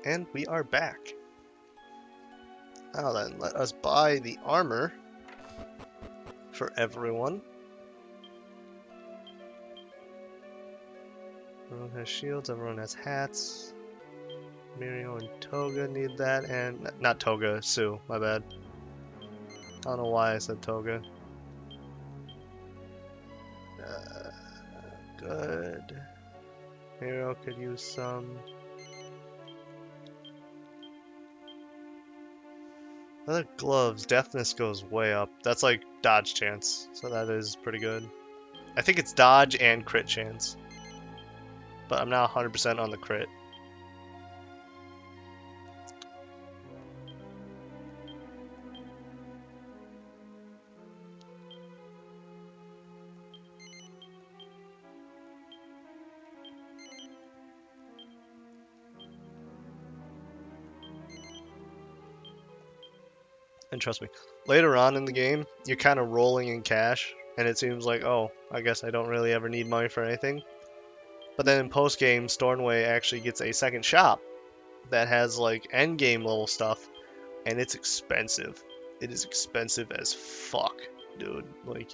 And we are back. Now then, let us buy the armor for everyone. Everyone has shields, everyone has hats. Mirio and Toga need that, and not Toga, Sue, my bad. I don't know why I said Toga. Good. Mirio could use some. Other gloves, deafness goes way up. That's like dodge chance, so that is pretty good. I think it's dodge and crit chance, but I'm now 100% on the crit. And trust me, later on in the game, you're kind of rolling in cash, and it seems like, oh, I guess I don't really ever need money for anything. But then in post-game, Stornway actually gets a second shop that has like end-game level stuff, and it's expensive. It is expensive as fuck, dude. Like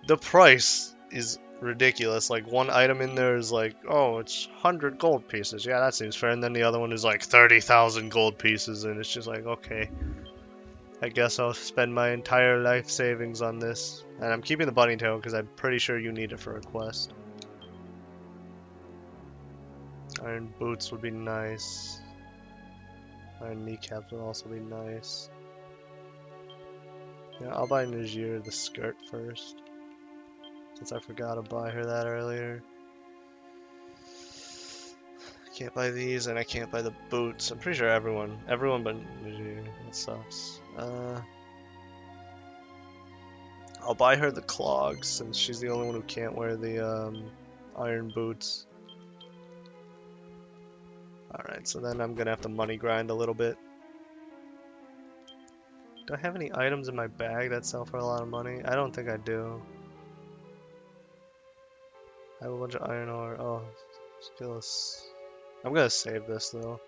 the price is ridiculous. Like one item in there is like, oh, it's 100 gold pieces. Yeah, that seems fair. And then the other one is like 30,000 gold pieces, and it's just like, okay. I guess I'll spend my entire life savings on this. And I'm keeping the bunny tail because I'm pretty sure you need it for a quest. Iron boots would be nice. Iron kneecaps would also be nice. Yeah, I'll buy Najir the skirt first, since I forgot to buy her that earlier. I can't buy these, and I can't buy the boots. I'm pretty sure everyone but Najir. That sucks. I'll buy her the clogs, since she's the only one who can't wear the iron boots. Alright, so then I'm gonna have to money grind a little bit. Do I have any items in my bag that sell for a lot of money? I don't think I do. I have a bunch of iron ore. Oh, skills. I'm gonna save this though.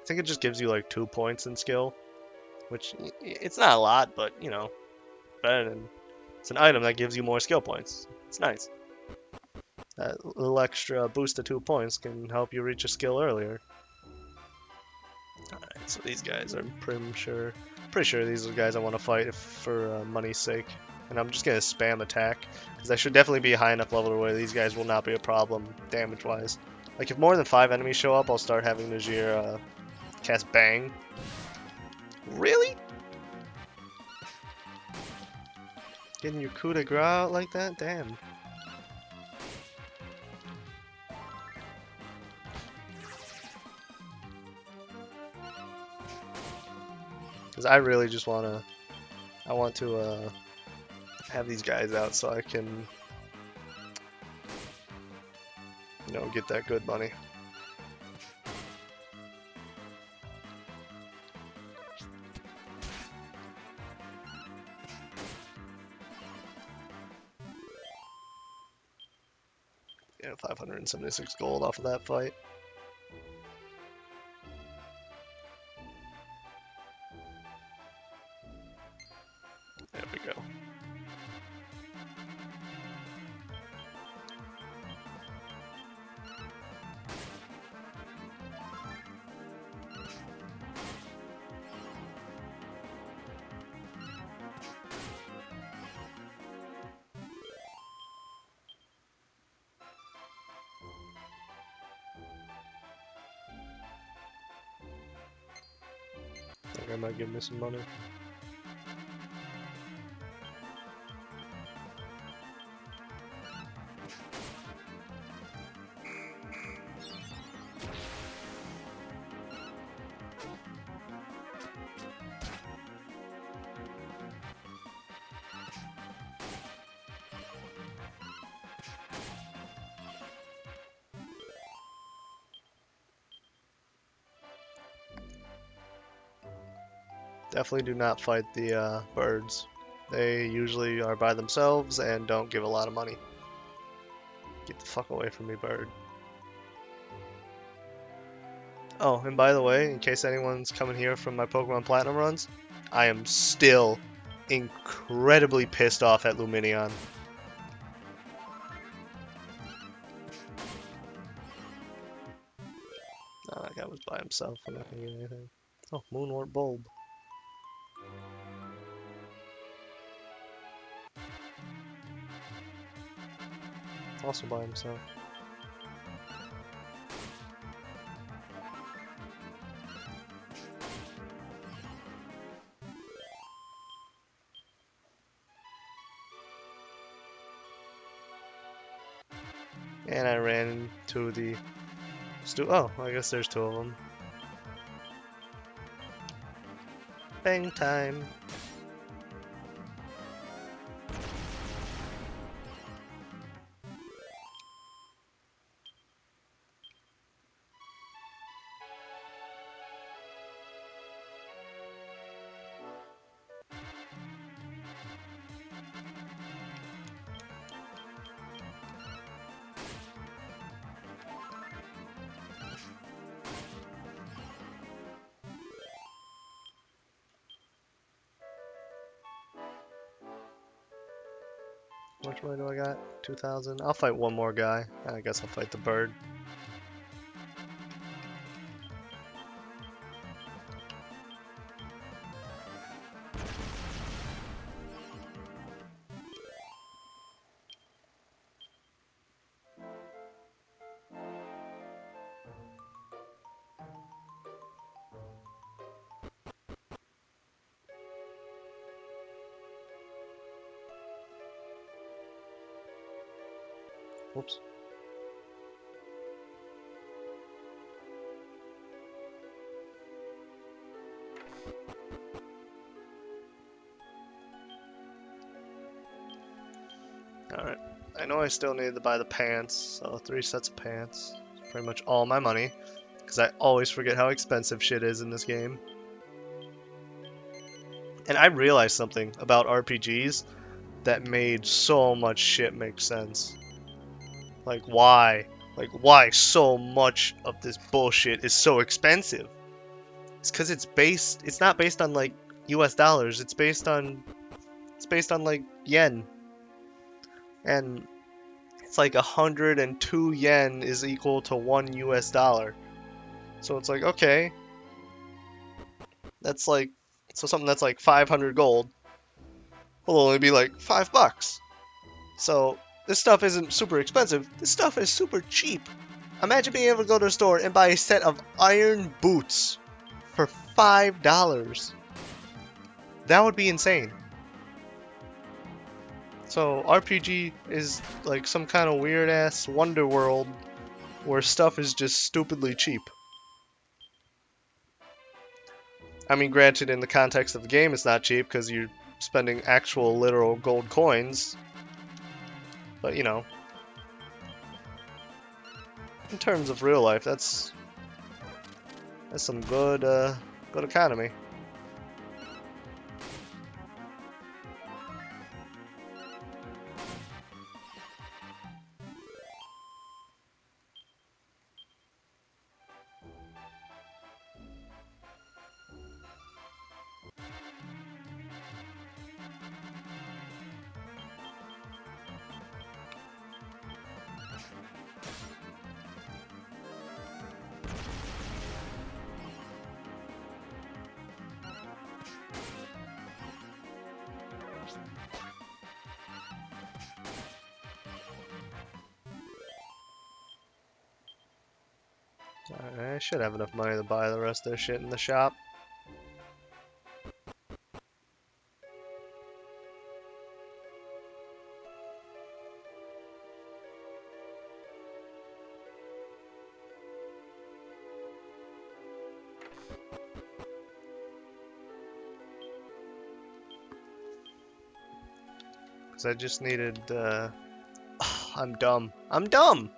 I think it just gives you like 2 points in skill, which it's not a lot, but you know, better than it's an item that gives you more skill points. It's nice. That little extra boost of 2 points can help you reach a skill earlier. Alright, so these guys are pretty sure these are the guys I want to fight for money's sake. And I'm just going to spam attack, because I should definitely be a high enough level where these guys will not be a problem damage-wise. Like, if more than 5 enemies show up, I'll start having Najir cast Bang. Really? Getting your coup de grace out like that? Damn. Because I really just want to... I want to have these guys out so I can, you know, get that good money. Yeah, 576 gold off of that fight. There we go. I think I might give me some money. Definitely do not fight the birds. They usually are by themselves and don't give a lot of money. Get the fuck away from me, bird. Oh, and by the way, in case anyone's coming here from my Pokemon Platinum runs, I am still incredibly pissed off at Luminion. Oh, that guy was by himself. I'm not gonna get anything. Oh, Moonwort Bulb. Also by himself. And I ran into the oh, I guess there's two of them. Bang time. Which way do I got? 2,000. I'll fight one more guy. I guess I'll fight the bird. Whoops. Alright. I know I still need to buy the pants, so 3 sets of pants. It's pretty much all my money, because I always forget how expensive shit is in this game. And I realized something about RPGs that made so much shit make sense. Like, why? Like, why so much of this bullshit is so expensive? It's because it's not based on, like, US dollars. It's based on, like, yen. And it's like 102 yen is equal to 1 US dollar. So it's like, okay, that's like, so something that's like 500 gold will only be like $5. So this stuff isn't super expensive. This stuff is super cheap. Imagine being able to go to a store and buy a set of iron boots for $5. That would be insane. So RPG is like some kind of weird ass wonder world where stuff is just stupidly cheap. I mean, granted, in the context of the game, it's not cheap because you're spending actual literal gold coins. But you know, in terms of real life, that's some good good economy. I should have enough money to buy the rest of this shit in the shop. Because I just needed, I'm dumb. I'm dumb!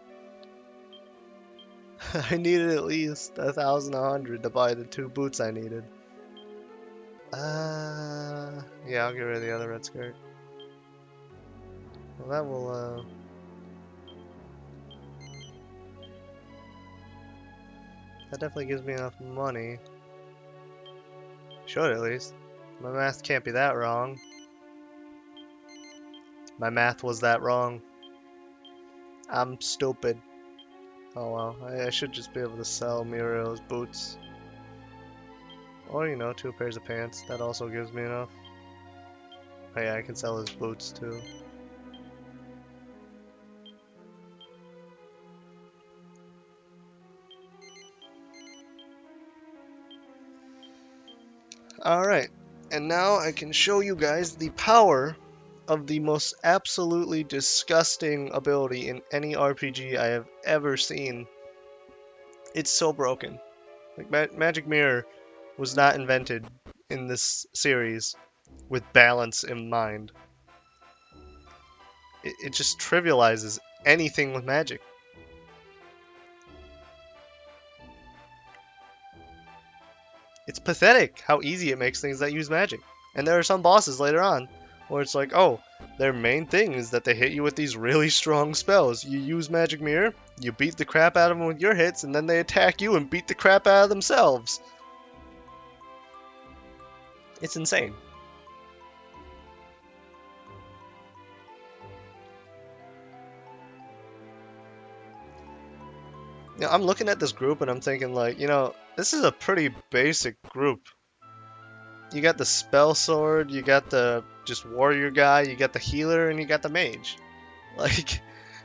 I needed at least 1,100 to buy the 2 boots I needed. Yeah, I'll get rid of the other red skirt. Well, that will, That definitely gives me enough money. Should at least. My math can't be that wrong. My math was that wrong. I'm stupid. Oh well, I should just be able to sell Muriel's boots. Or, you know, 2 pairs of pants. That also gives me enough. Oh yeah, I can sell his boots too. Alright, and now I can show you guys the power of the most absolutely disgusting ability in any RPG I have ever seen. It's so broken. Like, Magic Mirror was not invented in this series with balance in mind. It just trivializes anything with magic. It's pathetic how easy it makes things that use magic. And there are some bosses later on where it's like, oh, their main thing is that they hit you with these really strong spells. You use Magic Mirror, you beat the crap out of them with your hits, and then they attack you and beat the crap out of themselves. It's insane. You know, I'm looking at this group and I'm thinking like, you know, this is a pretty basic group. You got the spell sword, you got the just warrior guy, you got the healer, and you got the mage. Like,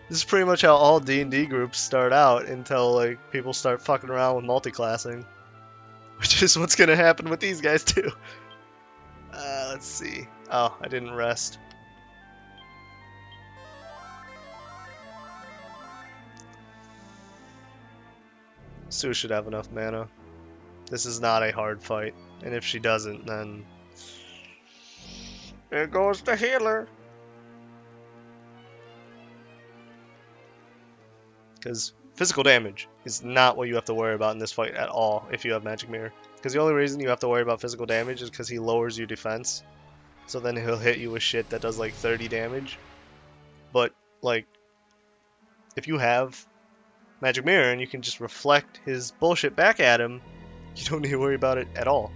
this is pretty much how all D&D groups start out until like people start fucking around with multi-classing, which is what's gonna happen with these guys too. Let's see. Oh, I didn't rest. Sue should have enough mana. This is not a hard fight, and if she doesn't, then there goes the healer. Because physical damage is not what you have to worry about in this fight at all if you have Magic Mirror. Because the only reason you have to worry about physical damage is because he lowers your defense. So then he'll hit you with shit that does like 30 damage. But, like, if you have Magic Mirror and you can just reflect his bullshit back at him, you don't need to worry about it at all.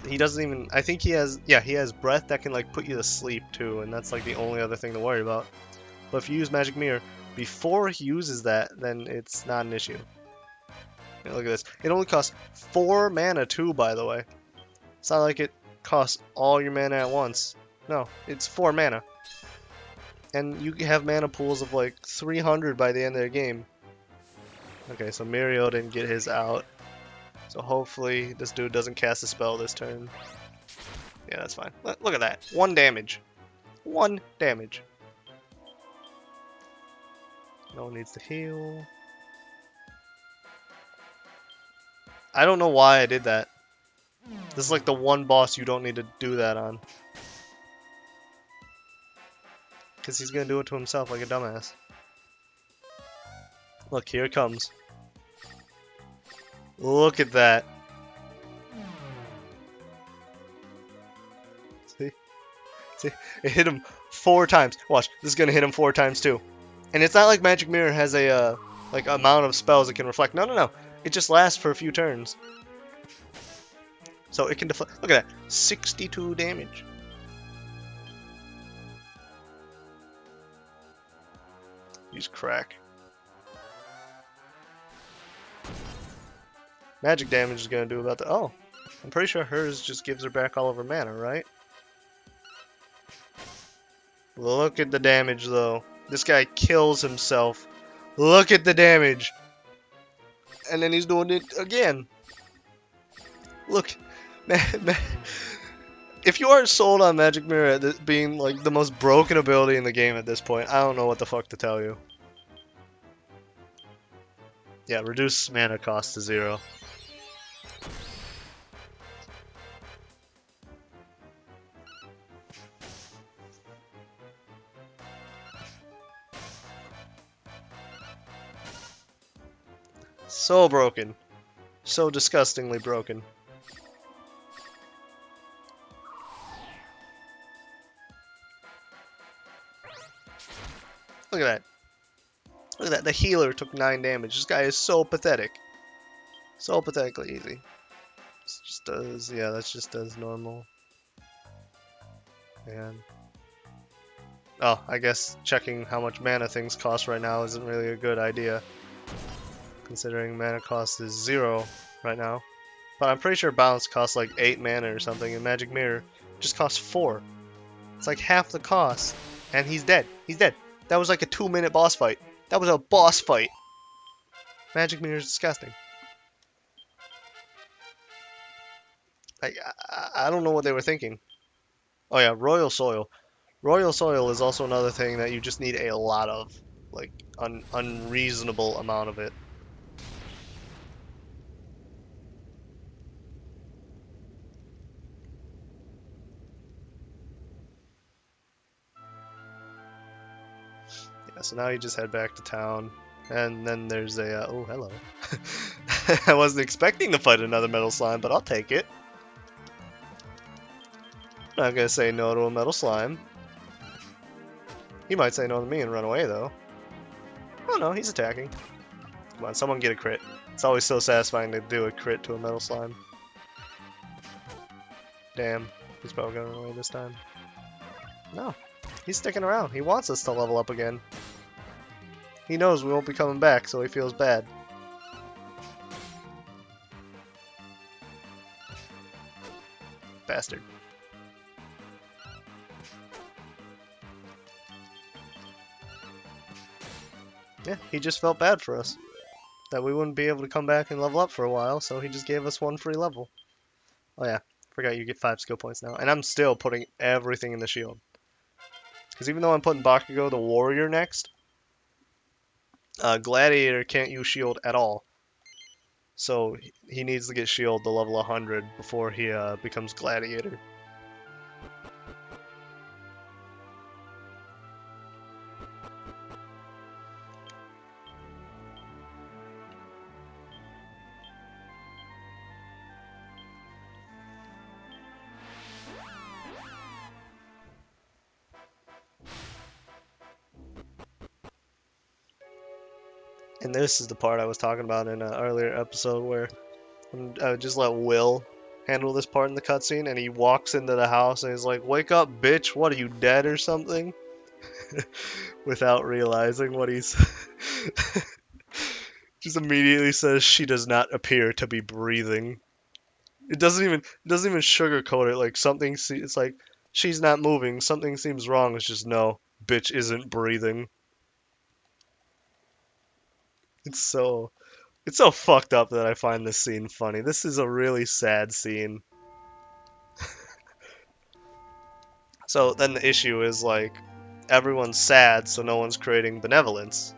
He doesn't even, I think he has, yeah, he has breath that can like put you to sleep too, and that's like the only other thing to worry about. But if you use Magic Mirror before he uses that, then it's not an issue. Yeah, look at this. It only costs 4 mana too, by the way. It's not like it costs all your mana at once. No, it's 4 mana. And you have mana pools of like 300 by the end of the game. Okay, so Muriel didn't get his out. So hopefully this dude doesn't cast a spell this turn. Yeah, that's fine. Look at that. 1 damage. 1 damage. No one needs to heal. I don't know why I did that. This is like the one boss you don't need to do that on. Because he's going to do it to himself like a dumbass. Look, here it comes. Look at that. See? See? It hit him 4 times. Watch, this is going to hit him 4 times too. And it's not like Magic Mirror has a like amount of spells it can reflect. No, no, no. It just lasts for a few turns. So it can deflect. Look at that. 62 damage. Use crack. Magic damage is going to do about the... Oh. I'm pretty sure hers just gives her back all of her mana, right? Look at the damage, though. This guy kills himself. Look at the damage. And then he's doing it again. Look. Man, if you aren't sold on Magic Mirror being like the most broken ability in the game at this point, I don't know what the fuck to tell you. Yeah, reduce mana cost to 0. So broken. So disgustingly broken. Look at that. Look at that, the healer took 9 damage. This guy is so pathetic. So pathetically easy. This just does, yeah, that just does normal. And oh, I guess checking how much mana things cost right now isn't really a good idea, considering mana cost is 0 right now. But I'm pretty sure Bounce costs like 8 mana or something, and Magic Mirror just costs 4. It's like half the cost, and he's dead. He's dead. That was like a 2-minute boss fight. That was a boss fight. Magic Mirror is disgusting. I don't know what they were thinking. Oh yeah, Royal Soil. Royal Soil is also another thing that you just need a lot of, like unreasonable amount of it. Yeah, so now you just head back to town, and then there's a oh hello. I wasn't expecting to fight another metal slime, but I'll take it. I'm not gonna say no to a metal slime. He might say no to me and run away though. Oh no, he's attacking. Come on, someone get a crit. It's always so satisfying to do a crit to a metal slime. Damn, he's probably gonna run away this time. No, he's sticking around. He wants us to level up again. He knows we won't be coming back, so he feels bad. Bastard. Yeah, he just felt bad for us. That we wouldn't be able to come back and level up for a while, so he just gave us 1 free level. Oh yeah, forgot you get 5 skill points now. And I'm still putting everything in the shield. Because even though I'm putting Bakugo the warrior next, Gladiator can't use shield at all. So he needs to get shield to level 100 before he becomes Gladiator. And this is the part I was talking about in an earlier episode where I would just let Will handle this part in the cutscene, and he walks into the house and he's like, "Wake up, bitch! What are you, dead or something?" Without realizing what he's just immediately says she does not appear to be breathing. It doesn't even sugarcoat it. Like something, it's like she's not moving. Something seems wrong. It's just no, bitch isn't breathing. It's so fucked up that I find this scene funny. This is a really sad scene. So then the issue is like everyone's sad, so no one's creating benevolence,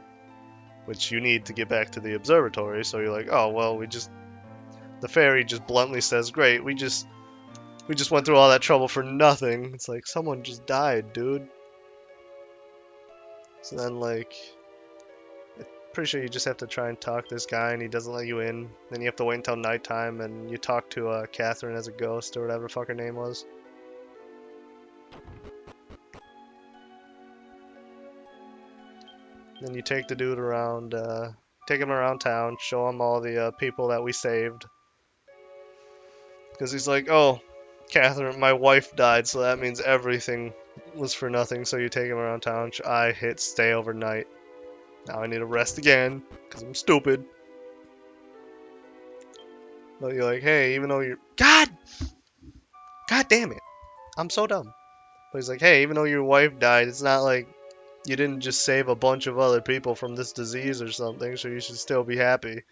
which you need to get back to the observatory. So you're like, oh well, the fairy just bluntly says, great, we just went through all that trouble for nothing. It's like someone just died, dude. So then like, pretty sure you just have to try and talk this guy, and he doesn't let you in. Then you have to wait until nighttime, and you talk to Catherine as a ghost or whatever the fuck her name was. Then you take the dude around, take him around town, show him all the people that we saved. Because he's like, oh, Catherine, my wife died, so that means everything was for nothing. So you take him around town. I hit stay overnight. Now I need to rest again, because I'm stupid. But you're like, hey, even though you're... God damn it. I'm so dumb. But he's like, hey, even though your wife died, it's not like you didn't just save a bunch of other people from this disease or something, so you should still be happy.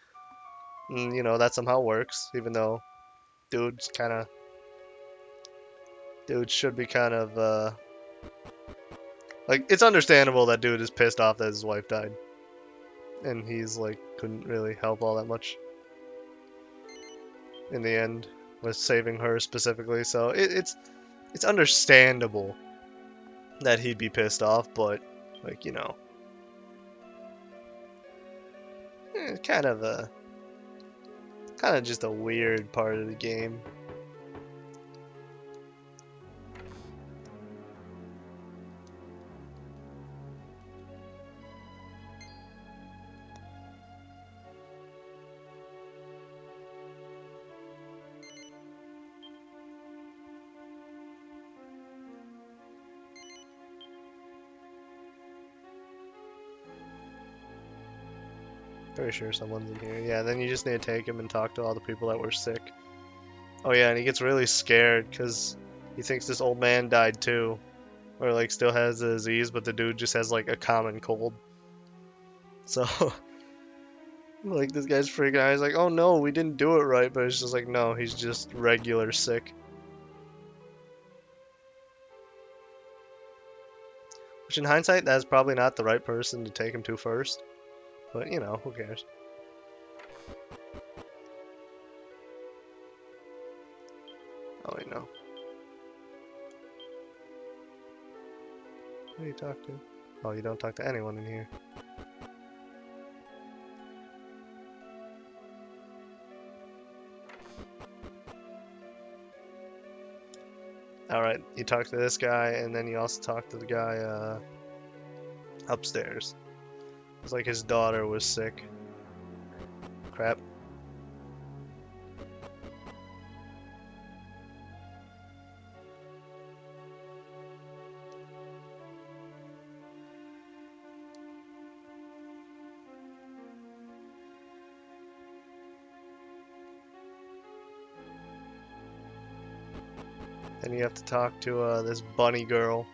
And, you know, that somehow works, even though dude should be kind of, like, it's understandable that dude is pissed off that his wife died. And he's, like, couldn't really help all that much in the end with saving her specifically, so it's understandable that he'd be pissed off, but, like, you know, kind of just a weird part of the game. Pretty sure someone's in here. Yeah, then you just need to take him and talk to all the people that were sick. Oh yeah, and he gets really scared because he thinks this old man died too. Or like still has the disease, but the dude just has like a common cold. So like this guy's freaking out. He's like, oh no, we didn't do it right, but it's just like, no, he's just regular sick. Which in hindsight, that's probably not the right person to take him to first. But you know, who cares? Oh wait, no. Who do you talk to? Oh, you don't talk to anyone in here. Alright, you talk to this guy, and then you also talk to the guy upstairs. It's like his daughter was sick. Crap. Then you have to talk to this bunny girl.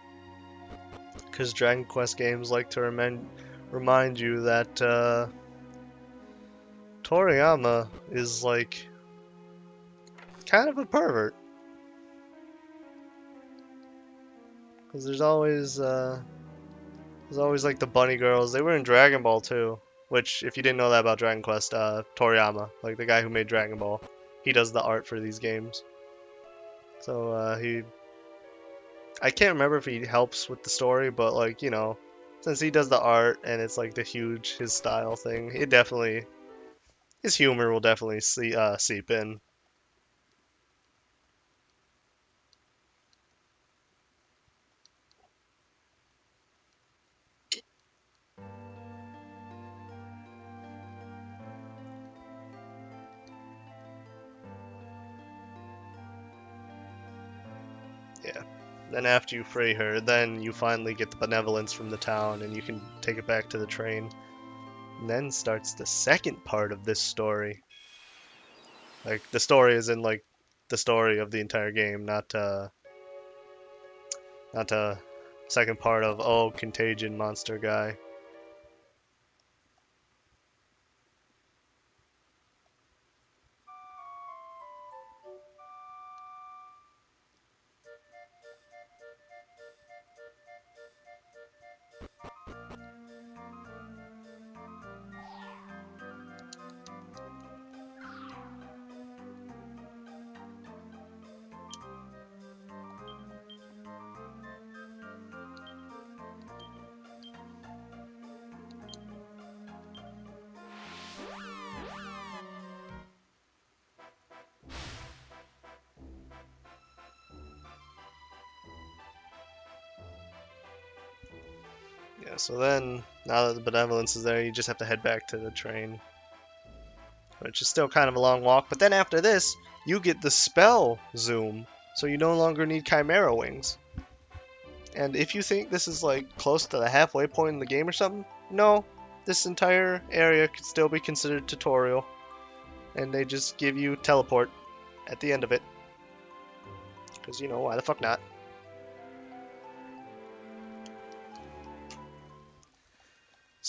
Because Dragon Quest games like to remind you that Toriyama is like kind of a pervert. Because there's always like the bunny girls. They were in Dragon Ball too. Which, if you didn't know that about Dragon Quest, Toriyama, like the guy who made Dragon Ball, he does the art for these games. So I can't remember if he helps with the story, but like, you know, since he does the art and it's like his style thing, his humor will definitely seep in. Yeah. Then after you free her, then you finally get the benevolence from the town and you can take it back to the train. And then starts the second part of this story. Like, the story is in, like, the story of the entire game, not second part of, oh, contagion monster guy. Yeah, so then, now that the benevolence is there, you just have to head back to the train. Which is still kind of a long walk, but then after this, you get the spell zoom, so you no longer need Chimera wings. And if you think this is like close to the halfway point in the game or something, no, this entire area could still be considered tutorial. And they just give you teleport at the end of it. Because, you know, why the fuck not?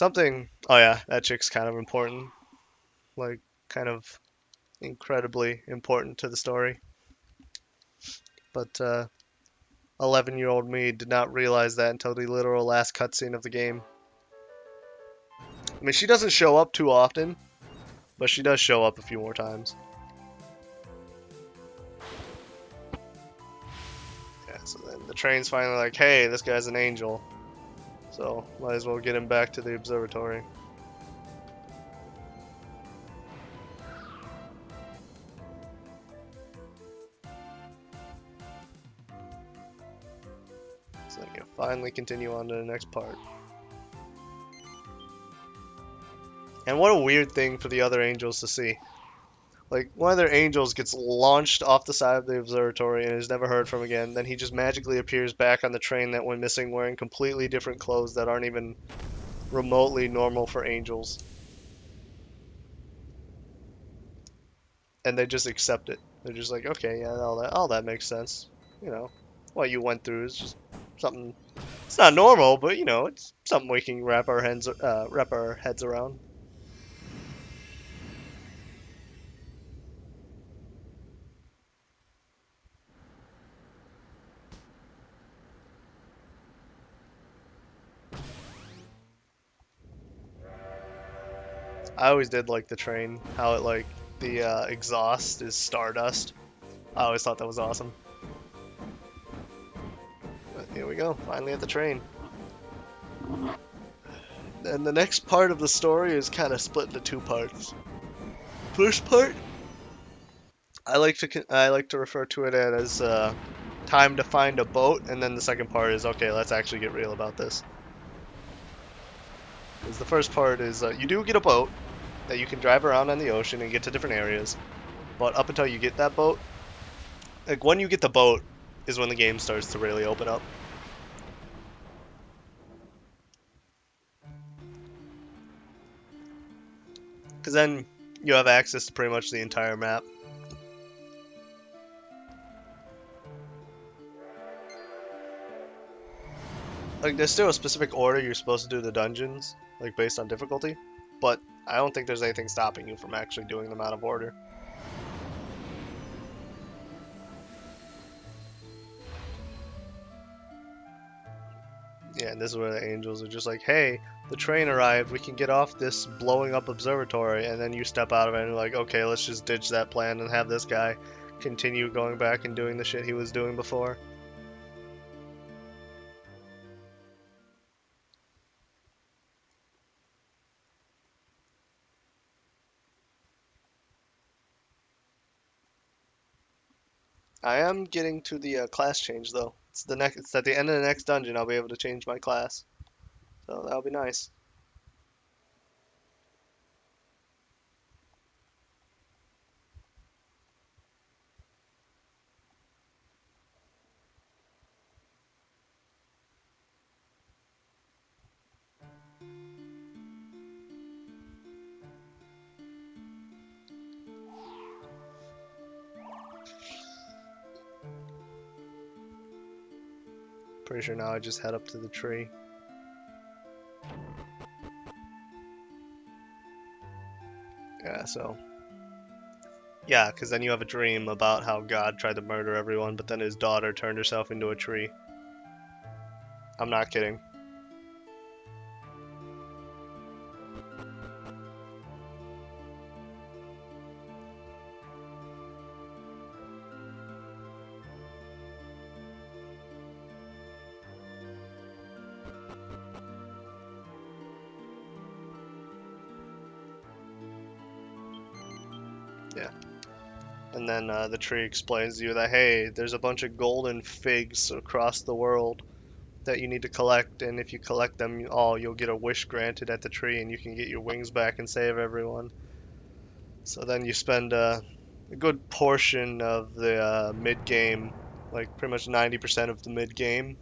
Oh yeah, that chick's kind of important. Like, kind of incredibly important to the story. But, 11-year-old me did not realize that until the literal last cutscene of the game. I mean, she doesn't show up too often, but she does show up a few more times. Yeah, so then the train's finally like, hey, this guy's an angel. So, might as well get him back to the observatory. So then you finally continue on to the next part. And what a weird thing for the other angels to see. Like, one of their angels gets launched off the side of the observatory and is never heard from again. Then he just magically appears back on the train that went missing wearing completely different clothes that aren't even remotely normal for angels. and they just accept it. They're just like, okay, yeah, all that makes sense. You know, what you went through is just something. It's not normal, but you know, it's something we can wrap our heads around. I always did like the train, how it like the exhaust is stardust. I always thought that was awesome. But here we go, finally at the train. And the next part of the story is kind of split into two parts. First part, I like to refer to it as time to find a boat, and then the second part is okay, let's actually get real about this. Because the first part is you do get a boat that you can drive around on the ocean and get to different areas, but up until you get that boat, like when you get the boat is when the game starts to really open up. Because then you have access to pretty much the entire map. Like there's still a specific order you're supposed to do the dungeons, like based on difficulty, but I don't think there's anything stopping you from actually doing them out of order. Yeah, and this is where the angels are just like, hey, the train arrived, we can get off this blowing up observatory, and then you step out of it and you're like, okay, let's just ditch that plan and have this guy continue going back and doing the shit he was doing before. I am getting to the class change though. It's at the end of the next dungeon I'll be able to change my class. So that'll be nice. Pretty sure now I just head up to the tree. Yeah, so. Yeah, because then you have a dream about how God tried to murder everyone, but then his daughter turned herself into a tree. I'm not kidding. Yeah. And then the tree explains to you that, hey, there's a bunch of golden figs across the world that you need to collect, and if you collect them all, you'll get a wish granted at the tree, and you can get your wings back and save everyone. So then you spend a good portion of the mid-game, like pretty much 90% of the mid-game,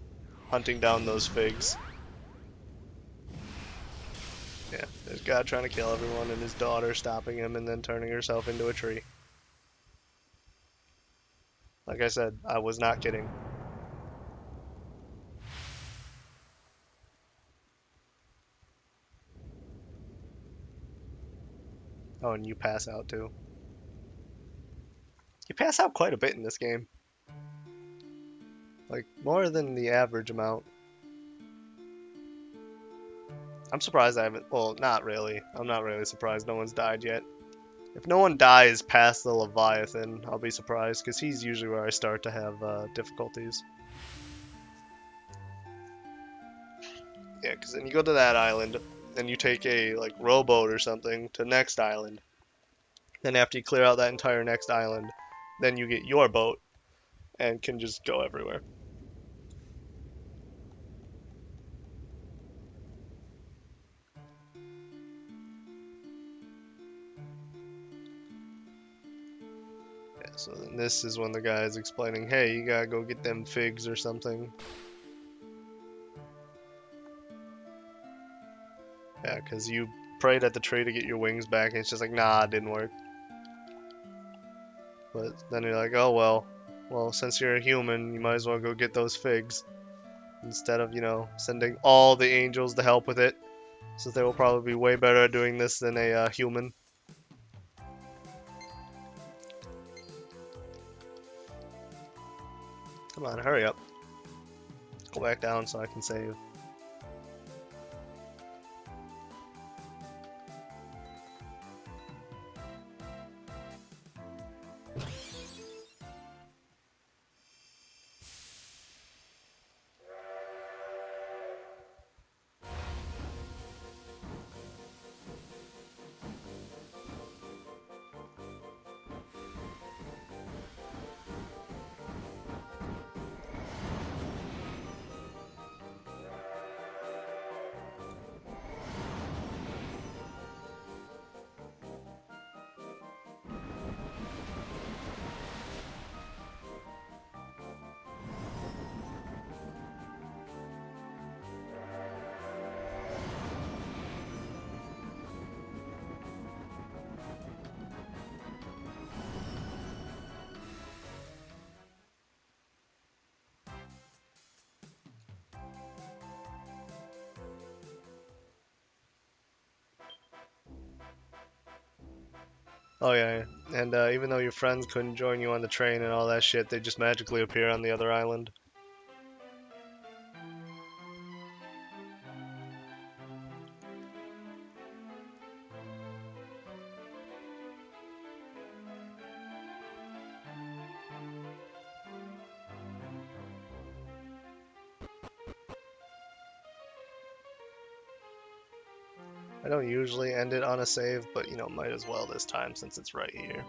hunting down those figs. Yeah, there's God trying to kill everyone, and his daughter stopping him and then turning herself into a tree. Like I said, I was not kidding. Oh, and you pass out too. You pass out quite a bit in this game. Like, more than the average amount. I'm surprised I haven't. Well, not really. I'm not really surprised no one's died yet. If no one dies past the Leviathan, I'll be surprised, because he's usually where I start to have difficulties. Yeah, because then you go to that island, then you take a like rowboat or something to next island. Then after you clear out that entire next island, then you get your boat and can just go everywhere. Yeah, so then this is when the guy is explaining, hey, you gotta go get them figs or something. Yeah, because you prayed at the tree to get your wings back, and it's just like, nah, it didn't work. But then you're like, oh well. Well, since you're a human, you might as well go get those figs. Instead of, sending all the angels to help with it. Since they will probably be way better at doing this than a human. Come on, hurry up. Go back down so I can save. Oh yeah, and even though your friends couldn't join you on the train and all that shit, they just magically appear on the other island. I don't usually end it on a save, but might as well this time since it's right here.